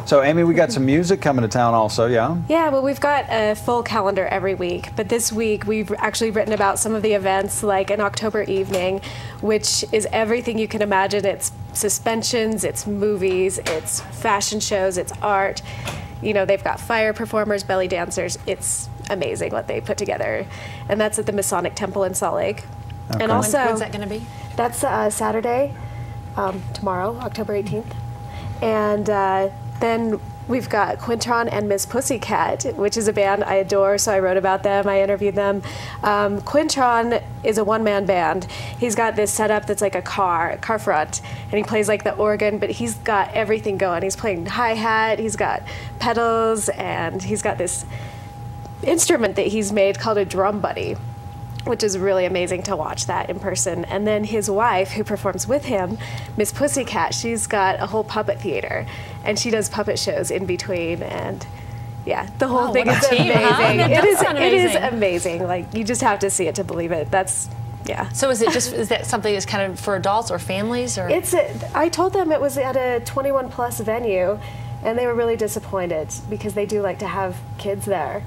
So, Amy, we got some music coming to town also, yeah? Yeah, well, we've got a full calendar every week, but this week we've actually written about some of the events, like an October evening, which is everything you can imagine. It's suspensions, it's movies, it's fashion shows, it's art. You know, they've got fire performers, belly dancers. It's amazing what they put together. And that's at the Masonic Temple in Salt Lake. Okay. And also, when's that going to be? That's Saturday, tomorrow, October 18th. And then we've got Quintron and Miss Pussycat, which is a band I adore, so I wrote about them, I interviewed them. Quintron is a one-man band. He's got this setup that's like a car front, and he plays like the organ, but he's got everything going. He's playing hi-hat, he's got pedals, and he's got this instrument that he's made called a drum buddy, which is really amazing to watch that in person. And then his wife, who performs with him, Miss Pussycat, she's got a whole puppet theater, and she does puppet shows in between, and yeah, the whole thing is amazing. It is amazing. Like, you just have to see it to believe it. That's, yeah. So is that something that's kind of for adults or families? Or? I told them it was at a 21+ venue, and they were really disappointed because they do like to have kids there.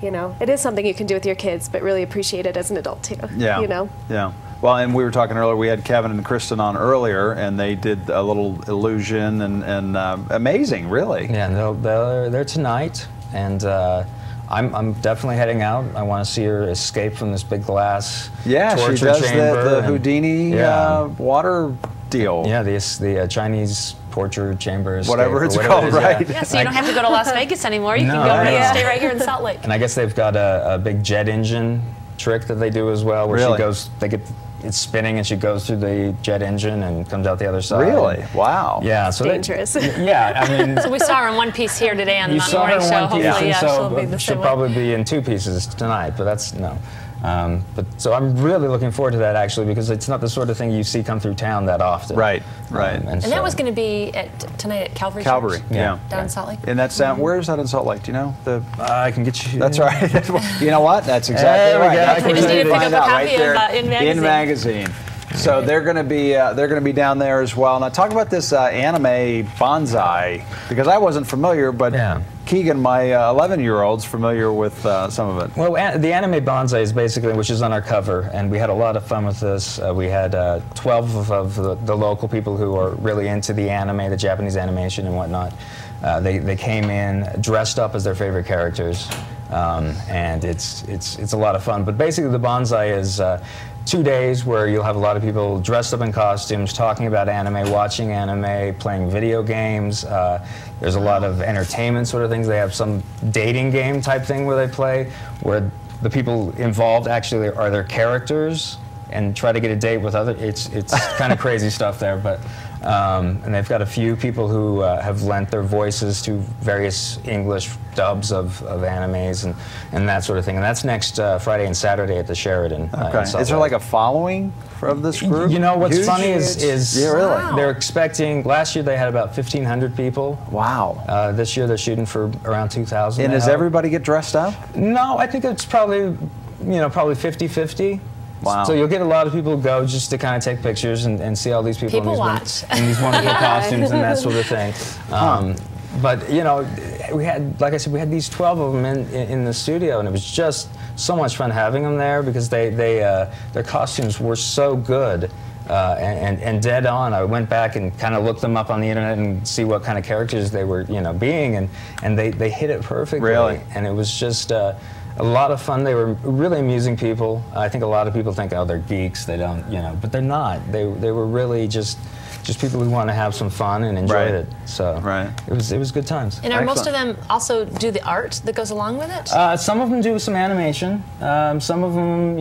You know, it is something you can do with your kids, but really appreciate it as an adult too. Yeah. You know. Yeah. Well, and we were talking earlier. We had Kevin and Kristen on earlier, and they did a little illusion and amazing, really. Yeah, and they're tonight, and I'm definitely heading out. I want to see her escape from this big glass torture she does chamber. The Houdini water deal. Yeah, the Chinese torture chamber. Whatever it's called, right? Yeah, so you don't have to go to Las Vegas anymore. You can go stay right here in Salt Lake. And I guess they've got a big jet engine trick that they do as well, where she goes, it's spinning and she goes through the jet engine and comes out the other side. Really? Wow. Yeah. So dangerous. Yeah, I mean. So we saw her in one piece here today on the morning show. Hopefully, she'll be the same way. She'll probably be in 2 pieces tonight, but that's no. So I'm really looking forward to that, actually, because it's not the sort of thing you see come through town that often. Right, right. And that was going to be tonight at Calvary Church? Yeah. Down in Salt Lake? And that's where is that in Salt Lake? Do you know? I can get you. That's right. You know what? That's exactly right. We just need to pick up a copy of In Magazine. So they're going to be down there as well. Now talk about this Anime Banzai, because I wasn't familiar, but Keegan, my 11-year-old's familiar with some of it. Well, the Anime Banzai is basically, which is on our cover, and we had a lot of fun with this. We had 12 of the local people who are really into the anime, the Japanese animation and whatnot. They came in dressed up as their favorite characters, and it's a lot of fun. But basically, the Banzai is 2 days where you'll have a lot of people dressed up in costumes, talking about anime, watching anime, playing video games. There's a lot of entertainment sort of things. They have some dating game type thing where they play, where the people involved actually are their characters and try to get a date with other. It's kind of crazy stuff there, but. And they've got a few people who have lent their voices to various English dubs of animes and that sort of thing. And that's next Friday and Saturday at the Sheridan. Okay. Is there like a following of this group? You know, what's funny is really? They're expecting, last year they had about 1,500 people. Wow. This year they're shooting for around 2,000. And does everybody get dressed up? No, I think it's probably 50-50. Wow. So you'll get a lot of people go just to kind of take pictures and see all these people in these wonderful costumes and that sort of thing. But you know, we had, like I said, we had these 12 of them in the studio, and it was just so much fun having them there because their costumes were so good. And dead on. I went back and kind of looked them up on the internet and see what kind of characters they were, being, and they hit it perfectly. Really? And it was just a lot of fun. They were really amusing people. I think a lot of people think, oh, they're geeks. They don't, but they're not. They were really just people who want to have some fun and enjoy it. So it was good times. And are most of them also do the art that goes along with it? Some of them do some animation. Some of them,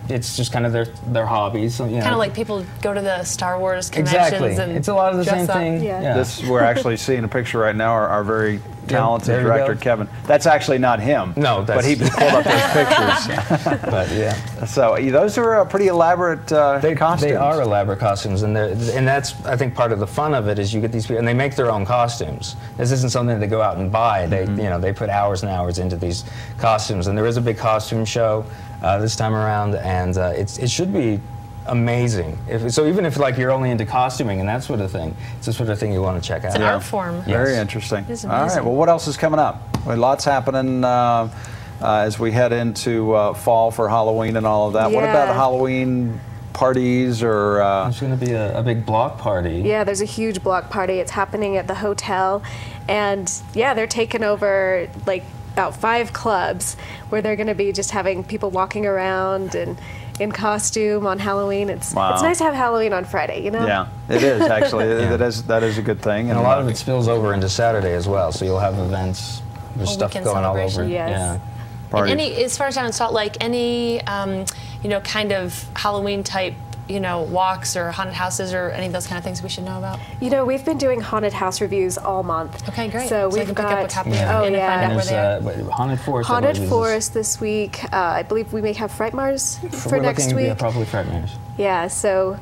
it's just kind of their hobbies. Kind of like people go to the Star Wars conventions. Exactly. And it's a lot of the same thing. Yeah. We're actually seeing a picture right now. Our very talented director, Kevin. That's actually not him. No, but he pulled up those pictures. But yeah. So those are pretty elaborate costumes. They are elaborate costumes, and that's, I think, part of the fun of it is you get these people, and they make their own costumes. This isn't something they go out and buy. They they put hours and hours into these costumes, and there is a big costume show this time around, and it should be amazing. So even if like you're only into costuming and that sort of thing, it's the sort of thing you want to check out. It's an art form. Yes. Very interesting. It is All amazing. right, well, what else is coming up? Well, lots happening as we head into fall for Halloween and all of that. What about Halloween parties or? There's going to be a big block party. Yeah, there's a huge block party. It's happening at the hotel, and yeah, they're taking over like about 5 clubs where they're going to be just having people walking around and in costume on Halloween. It's nice to have Halloween on Friday, you know? Yeah, it is actually. That is a good thing. And a lot of it spills over into Saturday as well, so you'll have events. There's stuff going all over. Yes. Yeah. And any, as far as down in Salt Lake, any you know, kind of Halloween type, you know, walks or haunted houses or any of those kind of things we should know about? You know, we've been doing haunted house reviews all month. Okay, great. So we've we've got got pick up a copy of it and find out where they are. Haunted Forest. Haunted Forest this week. I believe we may have Frightmars for next week. Yeah, probably Frightmares. Yeah, so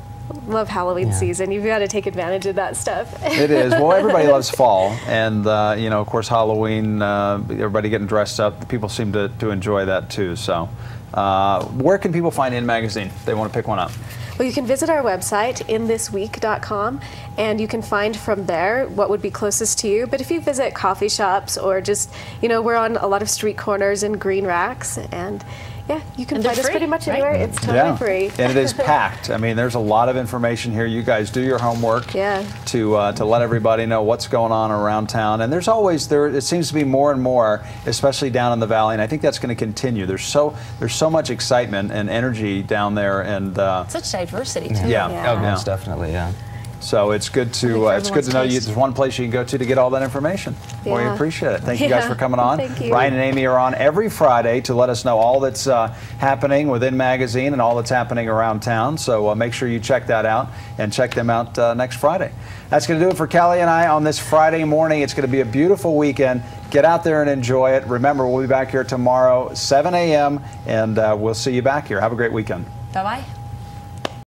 love Halloween season. You've got to take advantage of that stuff. It is. Well, everybody loves fall, and you know, of course, Halloween. Everybody getting dressed up. People seem to enjoy that too. So, where can people find In Magazine if they want to pick one up? Well, you can visit our website, inthisweek.com, and you can find from there what would be closest to you. But if you visit coffee shops or just, you know, we're on a lot of street corners and green racks, and yeah, you can find us pretty much anywhere. It's totally free. And it is packed. I mean, there's a lot of information here. You guys do your homework to let everybody know what's going on around town. And there's always, it seems to be more and more, especially down in the valley, and I think that's going to continue. There's so much excitement and energy down there, and such diversity too. Yeah, most definitely, yeah. So it's good to know there's one place you can go to get all that information. Well, we appreciate it. Thank you guys for coming on. Thank you. Ryan and Amy are on every Friday to let us know all that's happening within Magazine and all that's happening around town. So make sure you check that out and check them out next Friday. That's going to do it for Kelly and I on this Friday morning. It's going to be a beautiful weekend. Get out there and enjoy it. Remember, we'll be back here tomorrow, 7 a.m., and we'll see you back here. Have a great weekend. Bye-bye.